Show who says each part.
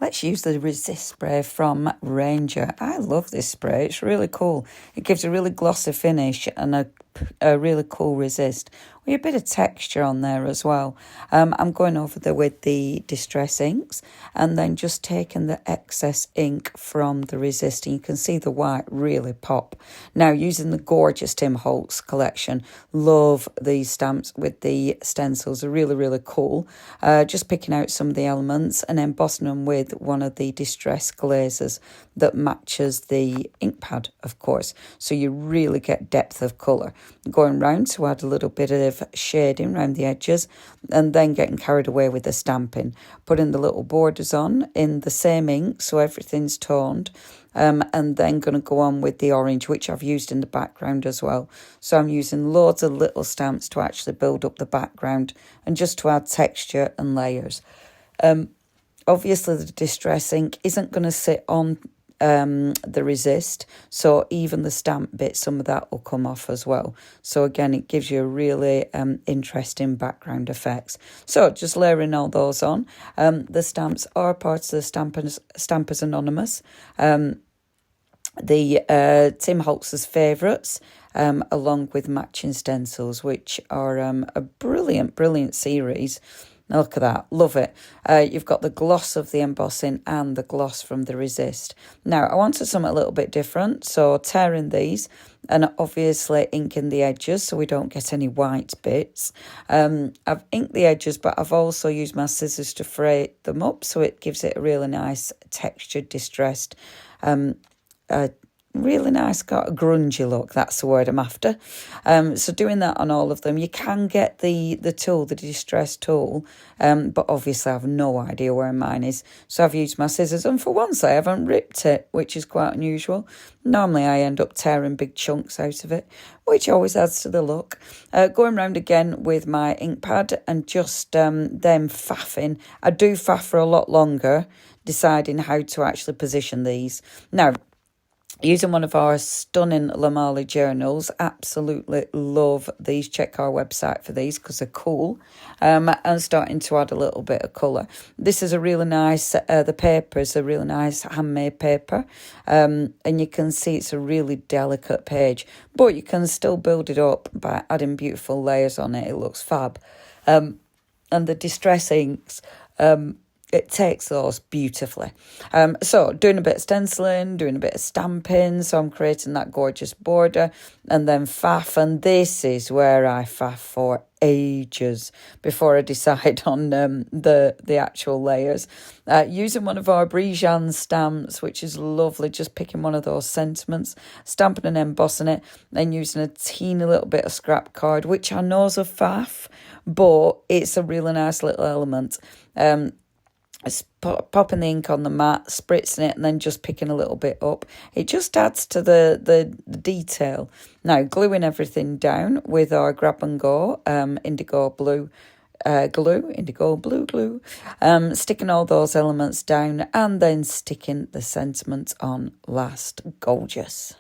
Speaker 1: Let's use the resist spray from Ranger. I love this spray. It's really cool. It gives a really glossy finish and a really cool resist with a bit of texture on there as well. I'm going over there with the Distress inks and then just taking the excess ink from the resist, and you can see the white really pop. Now, using the gorgeous Tim Holtz collection, love these stamps with the stencils. They're really, really cool. Just picking out some of the elements and embossing them with one of the Distress glazes that matches the ink pad, of course, so you really get depth of colour. Going round to add a little bit of shading around the edges, and then getting carried away with the stamping, putting the little borders on in the same ink so everything's toned, and then going to go on with the orange, which I've used in the background as well. So I'm using loads of little stamps to actually build up the background and just to add texture and layers. Obviously the Distress ink isn't going to sit on the resist, so even the stamp bit, some of that will come off as well. So again, it gives you a really interesting background effects. So just layering all those on. The stamps are part of the Stampers Anonymous. The Tim Holtz's favourites, along with matching stencils, which are a brilliant series. Look at that. Love it. You've got the gloss of the embossing and the gloss from the resist. Now, I wanted something a little bit different, so tearing these and obviously inking the edges so we don't get any white bits. I've inked the edges, but I've also used my scissors to fray them up, so it gives it a really nice textured, distressed, really nice, got a grungy look. That's the word I'm after. So doing that on all of them. You can get the tool, the Distress tool, but obviously I have no idea where mine is. So I've used my scissors, and for once I haven't ripped it, which is quite unusual. Normally I end up tearing big chunks out of it, which always adds to the look. Going round again with my ink pad and just them faffing. I do faff for a lot longer, deciding how to actually position these. Now, using one of our stunning Lamali journals, absolutely love these. Check our website for these because they're cool. And starting to add a little bit of colour. This is a really nice, the paper is a really nice handmade paper. And you can see it's a really delicate page, but you can still build it up by adding beautiful layers on it. It looks fab. And the Distress inks, it takes those beautifully. So doing a bit of stenciling, doing a bit of stamping. So I'm creating that gorgeous border and then faff. And this is where I faff for ages before I decide on the actual layers. Using one of our Brijan stamps, which is lovely, just picking one of those sentiments, stamping and embossing it, then using a teeny little bit of scrap card, which I know is a faff, but it's a really nice little element. Popping the ink on the mat, spritzing it, and then just picking a little bit up. It just adds to the detail. Now, gluing everything down with our grab and go indigo blue glue, sticking all those elements down and then sticking the sentiment on last. Gorgeous.